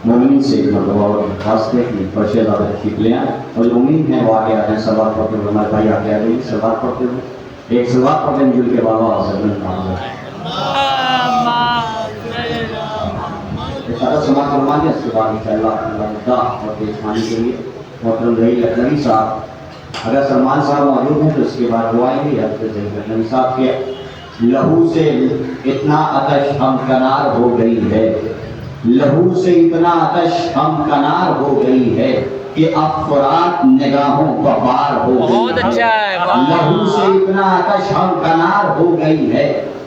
مومن سے ایک مرتبہ اور واسطے کی پرشے زیادہ تشریف لے آئیں اور جو امید ہیں وہ آگے آتے ہیں سلوات پڑھتے ہوئے ہمارے بھائی آگے آ گئی سلوات پڑھتے ہوئے ایک سلوات پڑھتے ہیں جل کے بابا حضرت سماعت فرما دیا اس کے بعد انشاءاللہ اور پیشمانی کے لیے محترم ظہیر لکھنوی صاحب اگر سلمان صاحب موجود ہیں تو اس کے بعد وہ آئیں گے یا پھر ظہیر لکھنوی صاحب کے لہو سے اتنا آتش ہم کنار ہو گئی ہے لہو سے اتنا آتش ہم کنار ہو گئی ہے کہ اب فرات نگاہوں کا بار ہو گئی ہے لہو سے اتنا آتش ہم کنار ہو گئی ہے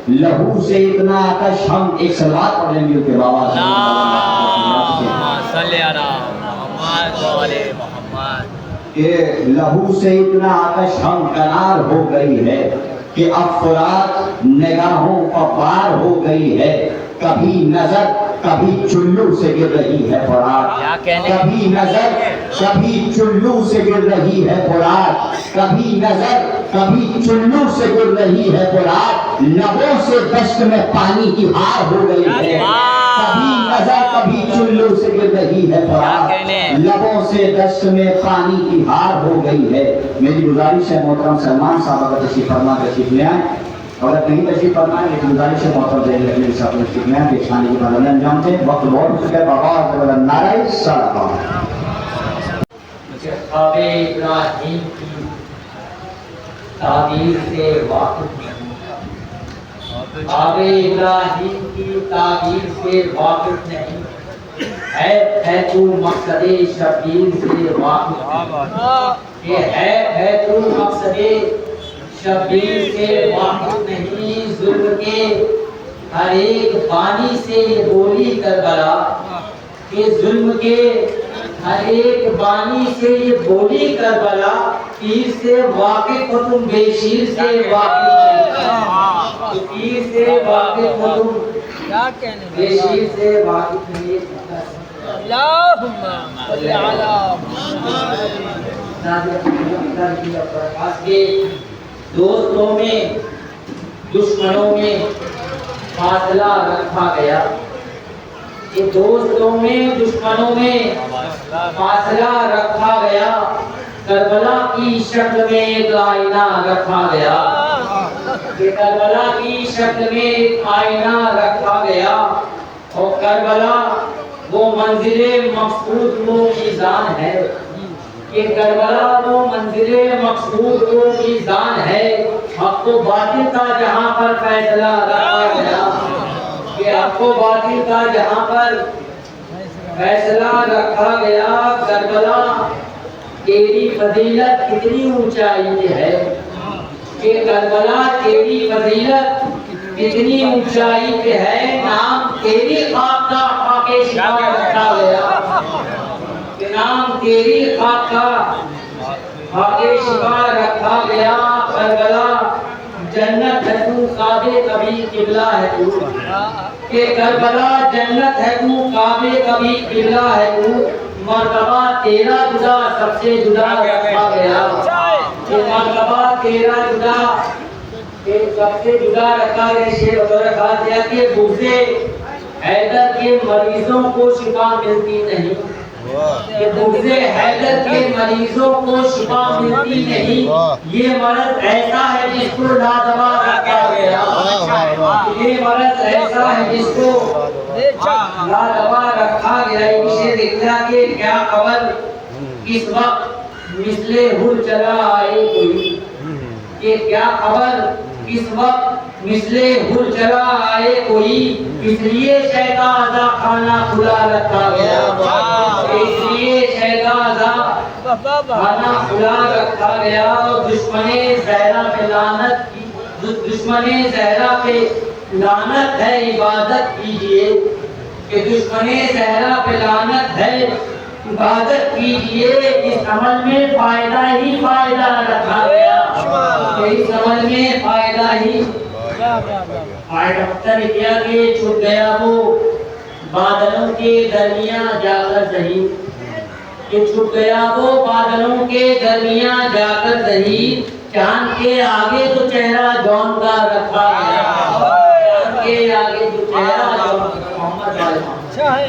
لہو سے اتنا آتش ہم ایک سلوات پڑھ لیں گے کہ بابا صلی علی محمد کہ لہو سے اتنا آتش ہم کنار ہو گئی ہے کہ اب فرات نگاہوں کا بار ہو گئی ہے کبھی نظر کبھی چلو سے گر رہی ہے فرات کبھی نظر کبھی چلو سے گر رہی ہے فرات کبھی نظر کبھی چلو سے گر رہی ہے فرات لبوں سے دشت میں پانی کی ہار ہو گئی ہے کبھی نظر کبھی چلو سے گر رہی ہے فرات لبوں سے دشت میں پانی کی ہار ہو گئی ہے میری گزارش ہے محترم سلمان صاحب اگر تشریف فرما تشریف لے آئیں اور اگر نہیں تشریف فرما ہے لیکن گزارش ہے محترم ظہیر لکھنوی صاحب تشریف لے آئیں پیشانی کی بات انجام دیں وقت بہت ہو چکا ہے بابا نعرہ صلوات خواب ابراہیم کی تعبیر سے واقف نہیں خواب ابراہیم کی تعبیر سے واقف نہیں ہے تو مقصد شبیر سے واقف یہ ہے تو مقصد شبیر سے واقف نہیں ظلم کے ہر ایک بانی سے یہ بولی کربلا کہ ظلم کے ہر ایک بانی سے یہ بولی کربلا پیر سے واقف ہو تم بے شیر سے واقف نہیں پیر سے واقف ہو تم بے شیر سے واقف نہیں اللہم صلی علی محمد دوستوں میں دشمنوں میں فاصلہ رکھا گیا کہ دوستوں میں دشمنوں میں فاصلہ رکھا گیا کربلا کی شکل میں ایک آئینہ رکھا گیا کہ کربلا کی شکل میں ایک آئینہ رکھا گیا اور کربلا وہ منزل مقصود وہ میزان ہے کہ کربلا وہ منزل مقصود وہ میزان ہے حق و باطل کا جہاں پر فیصلہ رکھا گیا کہ حق و باطل کا جہاں پر فیصلہ رکھا گیا کربلا تیری فضیلت کتنی اونچائی پہ ہے کہ کربلا تیری فضیلت کتنی اونچائی پہ ہے نام تیری خاک کا خاک شفا رکھا گیا کہ نام تیری خاک کا خاک شفا رکھا گیا کربلا جنت ہے تو کعبے کبھی قبلہ ہے تو کہ کربلا جنت ہے تو کعبے کبھی قبلہ ہے تو مرتبہ تیرا جدا سب سے جدا رکھا گیا کہ مرتبہ تیرا جدا سب سے جدا رکھا گیا شیخ وغیرہ کہا دیا کہ بغض حیدر کے مریضوں کو شفا ملتی نہیں کہ بغض حیدر کے مریضوں کو شفا ملتی نہیں یہ مرض ایسا ہے جس کو لادوا رکھا گیا یہ مرض ایسا ہے جس کو لادوا رکھا گیا اسے دیکھا کہ کیا خبر کس وقت مثل ہر چلا آئے کوئی کہ کیا خبر کس وقت مثل ہر چلا آئے کوئی اس لیے شہدازہ خانہ کھلا رکھا گیا اس لیے شہدازہ خانہ کھلا رکھا گیا دشمن زہرا پہ لعنت کی دشمن زہرا پہ لعنت ہے عبادت کیجئے کہ دشمن زہرا پہ لعنت ہے عبادت کیجئے اس عمل میں فائدہ ہی فائدہ رکھا گیا اس عمل میں فائدہ ہی فائدہ کیا کہ چھپ گیا وہ بادلوں کے درمیان جا کر ظہیر کہ چھپ گیا وہ بادلوں کے درمیان جا کر ظہیر چاند کے آگے جو چہرہ جون کا رکھا گیا چاند کے آگے جو چہرہ جون کا محمد اچھا ہے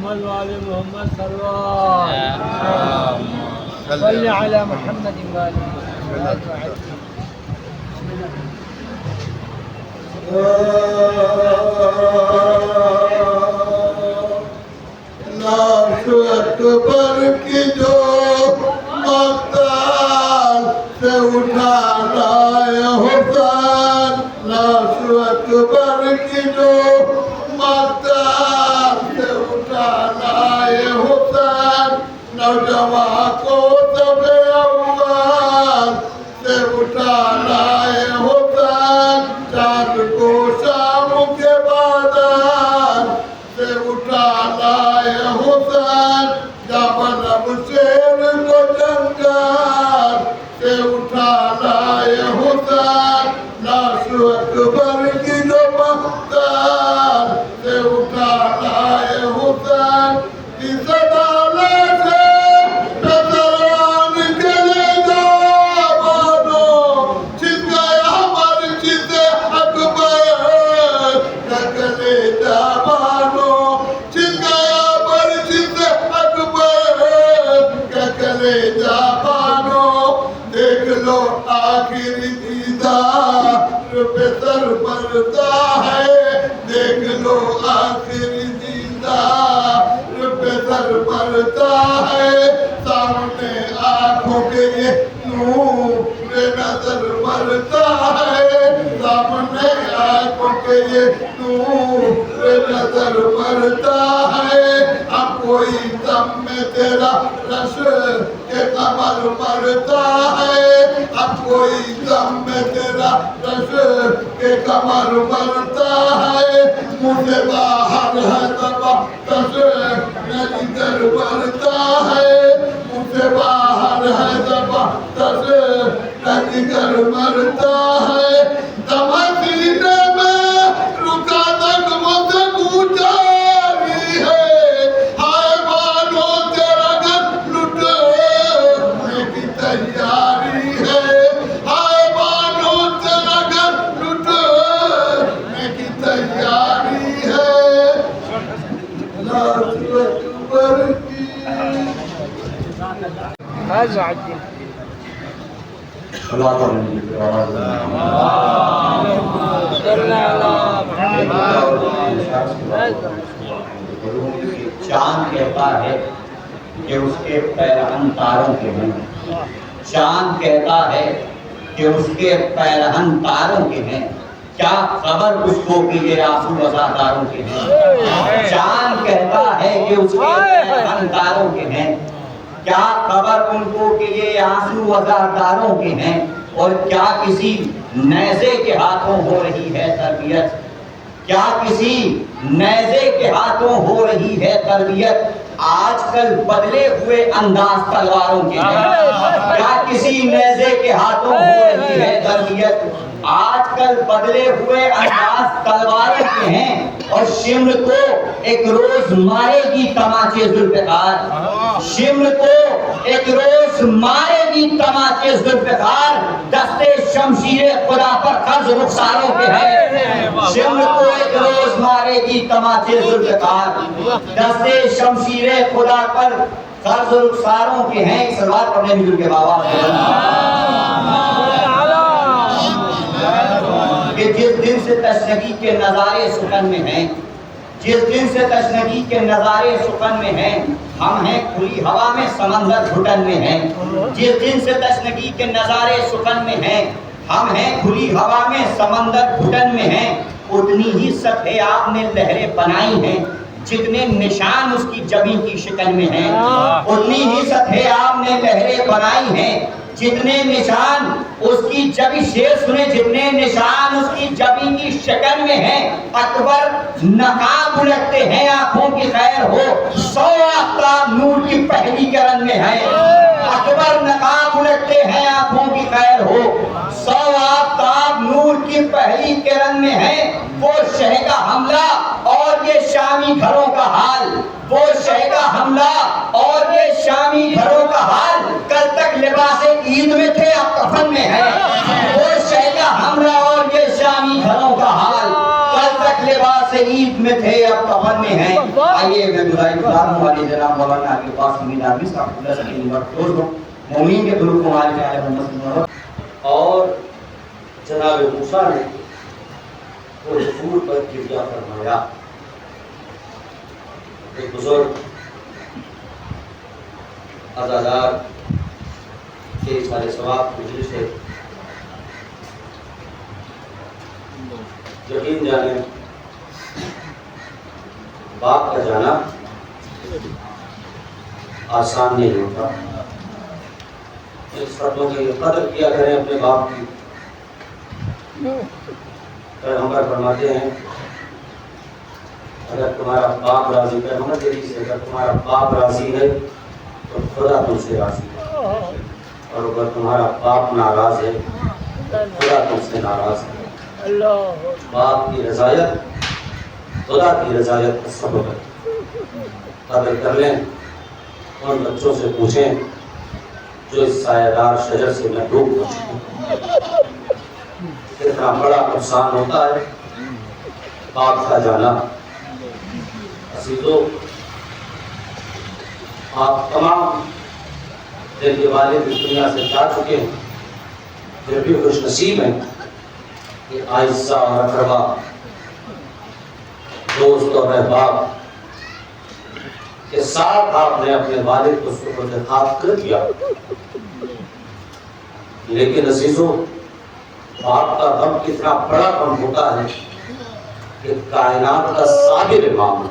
محمد وعلى محمد صلى الله صل على محمد وعلى لاش اکبر کی جو مقتال سے اٹھا لائے حسین، لاش اکبر کی جو مقتال سے اٹھا لائے حسین، نوجوان کو سب اول سے اٹھا لائے حسین، چاند کو شام کے بازار سے اٹھا لائے حسین، جبل اب شیر کو جنگل سے اٹھا لائے حسین، لاش اکبر کی جو مقتال سے اٹھا لائے حسین، اس عدالت سے نظران کے لے جا بانو، چھن گیا مرشد اکبر نکلے جا بانو، چھن گیا مرشد اکبر نکلے جا بانو، دیکھ لو آخری دیدار پہ سر پڑتا ہے، دیکھ لو آخری دیدار پہ سر پڑتا ہے، سامنے آنکھوں کے یہ نور نظر مرتا ہے، سامنے آنکھوں کے یہ نور نظر مرتا ہے، اب کوئی دم میں تیرا رش کے قمر مرتا ہے، اب کوئی دم میں تیرا رش کے قمر مرتا ہے، مجھے باہر ہے زبردست میری در مرتا ہے، مجھے باہر ہے زبردست میری در مرتا ہے، دم سینے میں رکا تک مجھے گوجاری ہے، ہائے بانو تیرا گھر لٹنے کی تیاری ہے، ہائے بانو تیرا گھر لٹنے کی تیاری ہے، لاش اکبر کی هذا عدل اللہ تعالیٰ نے صل على محمد چاند کہتا ہے کہ اس کے پیرہن تاروں کے ہیں، چاند کہتا ہے کہ اس کے پیرہن تاروں کے ہیں، کیا خبر اس کو کہ یہ آنسو وفاداروں کے ہیں۔ چاند کہتا ہے کہ اس کے پیرہن تاروں کے ہیں، کیا خبر ان کو کہ یہ آنسو وفاداروں کے ہیں، اور کیا کسی نیزے کے ہاتھوں ہو رہی ہے تربیت، کیا کسی نیزے کے ہاتھوں ہو رہی ہے تربیت، آج کل بدلے ہوئے انداز تلواروں کے ہیں، کیا کسی نیزے کے ہاتھوں ہو رہی ہے تربیت، آج کل بدلے ہوئے انداز تلواروں کے ہیں، اور شمر کو ایک روز مارے گی تماچے ذوالفقار، شمر کو ایک روز مارے گی تماچے ذوالفقار، دستے شمشیر خدا پر قرض رخساروں کے ہیں، شمر کو ایک روز مارے گی تماچے ذوالفقار، دستے شمشیر خدا پر قرض رخساروں کے ہیں۔ ایک سلوات پڑھنے مجھے کے بابا کہ جس دن سے تشنگی کے نظارے سخن میں ہیں، جس دن سے تشنگی کے نظارے سخن میں ہیں، ہم ہیں کھلی ہوا میں سمندر گھٹن میں ہیں، جس دن سے تشنگی کے نظارے سخن میں ہیں، ہم ہیں کھلی ہوا میں سمندر گھٹن میں ہیں، اتنی ہی سطح آپ نے لہریں بنائی ہیں جتنے نشان اس کی جبیں کی شکن میں ہیں، اتنی ہی سطح آپ نے لہریں بنائی ہیں جتنے نشان اس کی جبی، شیر سنے، جتنے نشان اس کی جبی کی شکن میں ہیں، اکبر نقاب اڑکتے ہیں آنکھوں کی خیر ہو، 100 آفتاب نور کی پہلی کرن میں ہے، اکبر نقاب اڑکتے ہیں آنکھوں کی خیر ہو، 100 آفتاب نور کی پہلی کرن میں ہے، وہ شہ کا حملہ اور یہ شامی گھروں کا حال، وہ شہ کا حملہ اور یہ شامی گھروں کا حال، کل تک لباس عید میں تھے اب کفن میں ہے، وہ شہ کا حملہ اور یہ شامی گھروں کا حال، کل تک لباس عید میں تھے اب کفن میں ہے۔ آئیے میں گزارش کروں والے جناب مولانا کے پاس امید آبی صاحب اللہ سکی نمبر کلوز ہو، مومین کے دلوں کو مالک علیہ محمد صلی اللہ علیہ وسلم، اور جناب موسیٰ نے وہ رسول پر کریا فرمایا۔ ایک بزرگ عزادار کے سارے ثواب مجلس سے یقین جانے باپ کا جانا آسان نہیں ہوتا، اس فتووں کی قدر کیا کریں اپنے باپ کی۔ پیغمبر فرماتے ہیں اگر تمہارا باپ راضی، پیغمبر کے حدیث ہے، اگر تمہارا باپ راضی ہے تو خدا تم سے راضی ہے، اور اگر تمہارا باپ ناراض ہے خدا تم سے ناراض ہے۔ باپ کی رضایت خدا کی رضایت کا سبب ہے۔ قدر کر لیں، ان بچوں سے پوچھیں جو اس سایہ دار شجر سے محروم ہو چکے، کتنا بڑا نقصان ہوتا ہے باپ کا جانا۔ عزیزو، آپ تمام دل کے والد اس دنیا سے جا چکے ہیں، پھر بھی خوش نصیب ہیں کہ آئزہ اور اقربا، دوست اور احباب کے ساتھ آپ نے اپنے والد کو سپرد خاک کر دیا۔ لیکن عزیزو، باپ کا غم کتنا بڑا غم ہوتا ہے کہ کائنات کا صابر امام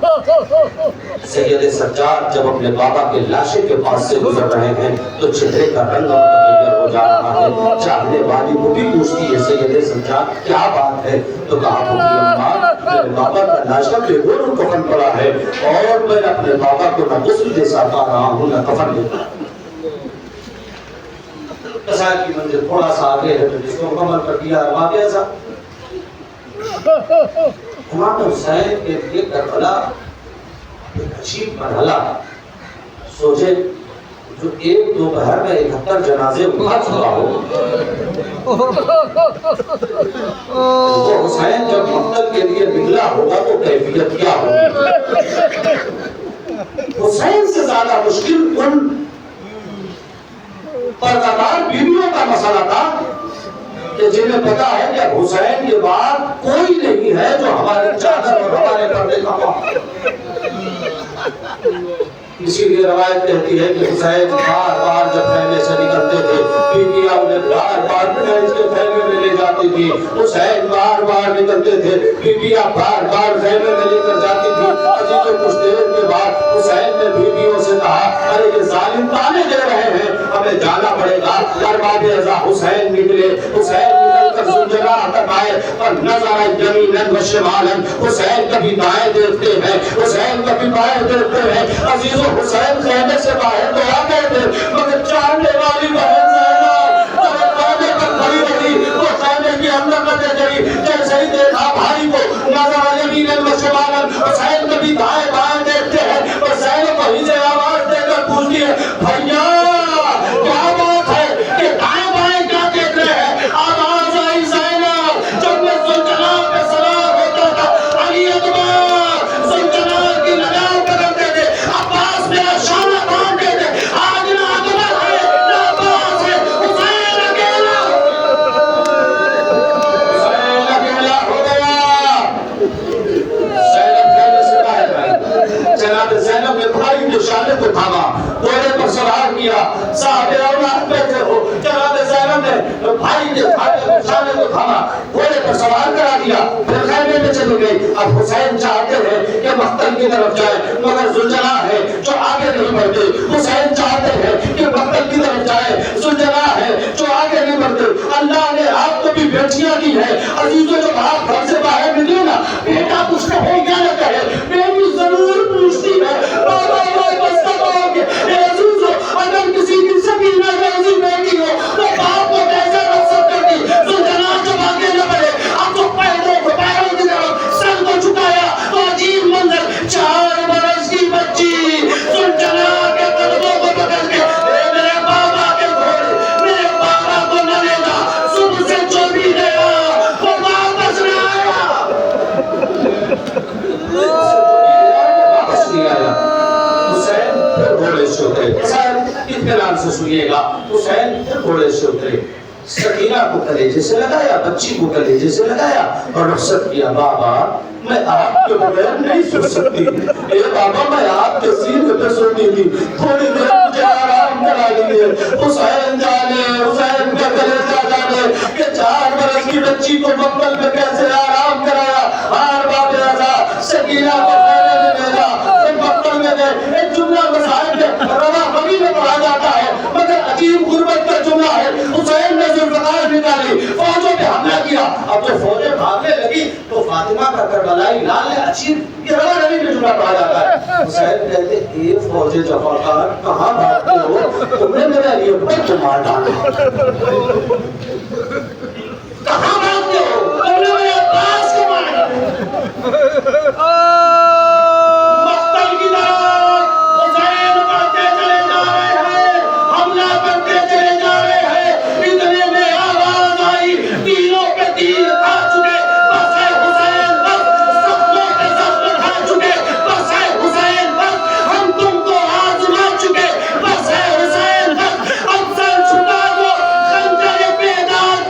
سید سجاد جب اپنے بابا کے لاشے کے پاس سے گزر رہے ہیں تو چہرے کا رنگ متغیر ہو جا رہا ہے۔ چاہنے والی وہ بھی پوچھتی ہے سید سجاد کیا بات ہے؟ تو کہا کہ اماں، میرے بابا کا لاشا بے گور کفن پڑا ہے اور میں اپنے بابا کو نہ غسل دے سکتا رہا ہوں نہ کفن دیتا۔ قصہ کی منزل تھوڑا سا آگے ہے تو جس کو مکمل کر دیا واقعہ سا امام حسین کے لیے کربلا ایک عجیب مرحلہ۔ سوچے جو ایک دو بہر میں 71 جنازے اٹھا چکا ہو، وہ حسین جب مقتل کے لیے نکلا ہوگا تو کیفیت کیا ہوگی؟ حسین سے زیادہ مشکل ان پردادار بیویوں کا مسئلہ تھا کہ جنہیں پتا ہے کہ حسین کے بعد کوئی نہیں ہے جو ہماری چادر اور ہمارے پردے کا اسی لیے روایت کہتی ہے کہ حسین بار بار جب خیمے سے نکلتے تھے بیویاں انہیں بار بار کھینچ کے خیمے میں لے جاتی تھی. حسین بار بار نکلتے تھے بیویاں بار بار خیمے میں لے کر جاتی تھی. عزیزوں کچھ دیر کے بعد حسین نے بیویوں سے کہا ارے یہ ظالم تانے دے رہے ہیں ہمیں جانا پڑے گا. دربار ازا حسین نکلے. حسین نکل کر زنجرہ تک آئے اور نظر یمینا و شمالا. حسین کبھی دائیں دیکھتے ہیں حسین کبھی بائیں دیکھتے ہیں. عزیزوں حسین خیمے سے باہر تو آ گئے تھے مگر چاہنے والی بہن زینب جو خیمے پر کھڑی رہی وہ خیمے کے اندر نہ گئی. جیسے ہی دیکھا بھائی کو نظر یمینا و شمالا. حسین کبھی دائیں بائیں دیکھتے ہیں اور زینب وہیں سے آواز دے کر پوچھتی ہے بھیا کیا بات ہے کہ دائیں بائیں کیا دیکھ رہے ہیں. آواز آئی زینب جب میں زلجلال پہ سوار ہوتا تھا علی اکبر زلجلال کی لگام پکڑتے تھے عباس میرا شانہ باندھتے تھے. آج نہ اکبر ہے نہ عباس ہے حسین اکیلا ہو گیا. زینب خیمے سے باہر آئی. جناب زینب نے بھائی کے شانے کو تھاما گھوڑے پر سوار کیا. صاحب اولاد بیٹھے ہو. جناب زینب نے بھائی کے شانے کو تھاما گھوڑے پر سوار کرا دیا پھر خیمے میں چلی گئی. اب حسین چاہتے ہیں کہ مقتل کی طرف جائے مگر زلجلہ ہے جو آگے نہیں بڑھتے. حسین چاہتے ہیں کہ مقتل کی طرف جائے زلجلہ ہے جو آگے نہیں بڑھتے. اللہ نے آپ کو بھی بیٹیاں دی ہے. عزیزوں جب آپ گھر سے باہر نکلے نا بیٹا کچھ کہے یا نہ کہے بیٹی ضرور پوچھتی ہے بابا واپس کب آؤ گے. اے عزیزوں اگر کسی کی سکینہ روزی بیٹی ہو تو باپ کو کیسے رخصت کرتی. زلجلہ جب آگے نہ بڑھے اب تو پیروں کی طرف سر کو جھکایا تو عجیب منظر 4 برس کی بچی زلجلہ کے قدموں کو پکڑ کے میرے بابا کے گھوڑے میرے بابا کو نہ لینا صبح سے جو بھی گیا وہ واپس نہ آیا. واپس نہیں آیا. حسین پھر گھوڑے سے اترے. حسین اطمینان سے سنیے گا. حسین پھر گھوڑے سے اترے. سکینہ کو کلیجے سے لگایا بچی کو کلیجے سے لگایا اور رخصت کیا. بابا میں آپ کے بغیر نہیں سو سکتی. اے بابا میں آپ کے سینے پہ سوتی تھی تھوڑی دیر مجھے آرام کرا لیجیے. حسین جانے حسین کا کلیجہ جانے کہ 4 برس کی بچی کو مقتل میں کیسے آرام کرایا. ہار باب اعزا سکینہ کو خیمے میں بھیجا پھر مقتل میں گئے. ایک جملہ مسائل میں روا بگی میں پڑھا جاتا ہے مگر عجیب غربت کا جملہ ہے. حسین نے ذوالفقار نکالی فوجوں پہ حملہ کیا. اب جب فوجیں بھاگنے لگی تو فاطمہ کا کربلائی لال نے عجیب یہ روا نبی میں جملہ پڑھا جاتا ہے. حسین کہتے اے فوج جفاکار کہاں بھاگتے ہو تم نے میرے لیے بہت مار ڈالا. کہاں بھاگتے ہو تم نے میرے عباس کو مارا. مقتل کی طرف حسین بڑھتے چلے جا رہے ہیں حملہ کرتے چلے جا رہے ہیں. اتنے میں آواز آئی تیروں پہ تیر کھا چکے بس ہے حسین بس. زخموں پہ زخم کھا چکے بس ہے حسین بس. ہم تم کو آزما چکے بس ہے حسین بس. اب سر چھکا دو خنجر بیدار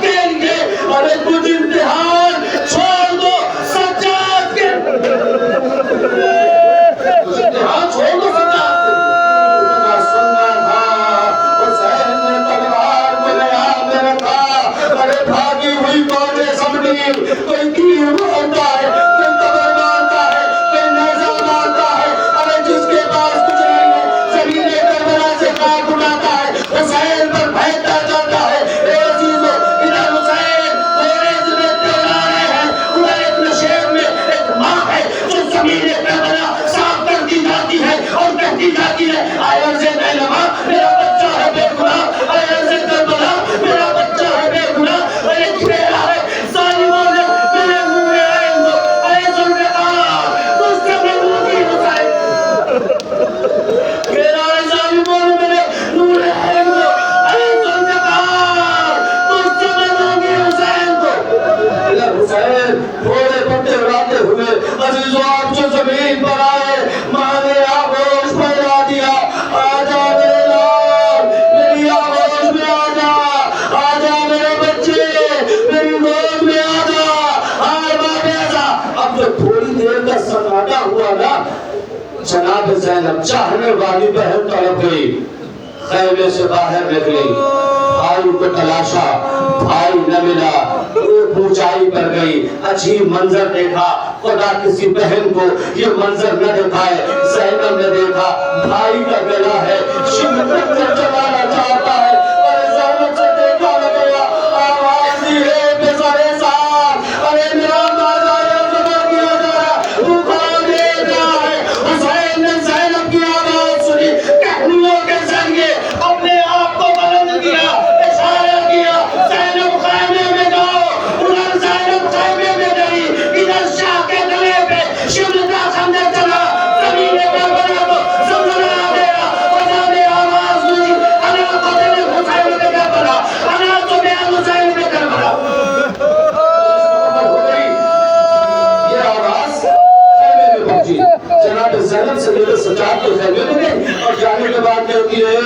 زینب چاہنے والی بہن تڑپ گئی، خیمے سے باہر نکلی، بھائی کو تلاشا، بھائی نہ ملا، ایک اونچائی پر گئی، عجیب منظر دیکھا، خدا کسی بہن کو یہ منظر نہ دکھائے۔ زینب نے دیکھا بھائی کا گلا ہے، شمع رکھ کر چلانا چاہتا ہے، ارے زینب سے دیکھا نہ گیا، آواز دی ہے بزرے سار، ارے میرا مالا یہ خدا کیا جا رہا، بھوکھا دے رہا ہے۔ حسین نے زینب کی آواز سنی، کہنیوں کے ذریعے اپنے آپ کو بلند کیا، اشارہ کیا، زینب خیمے میں جاؤ۔ ادھر زینب خیمے میں گئی، ادھر شاہ کے گلے پہ شمع کا خنجر چلا، زمین پہ بنا تو زلزلہ آ گیا، فضا میں آواز ہوئی، انا قتل حسین بن کربلا، انا قتل حسین بن کربلا۔ یہ آواز خیمے میں پہنچی، جناب زینب سے میرے سجاد کے خیمے میں گئی اور جانے کے بعد کہتی ہے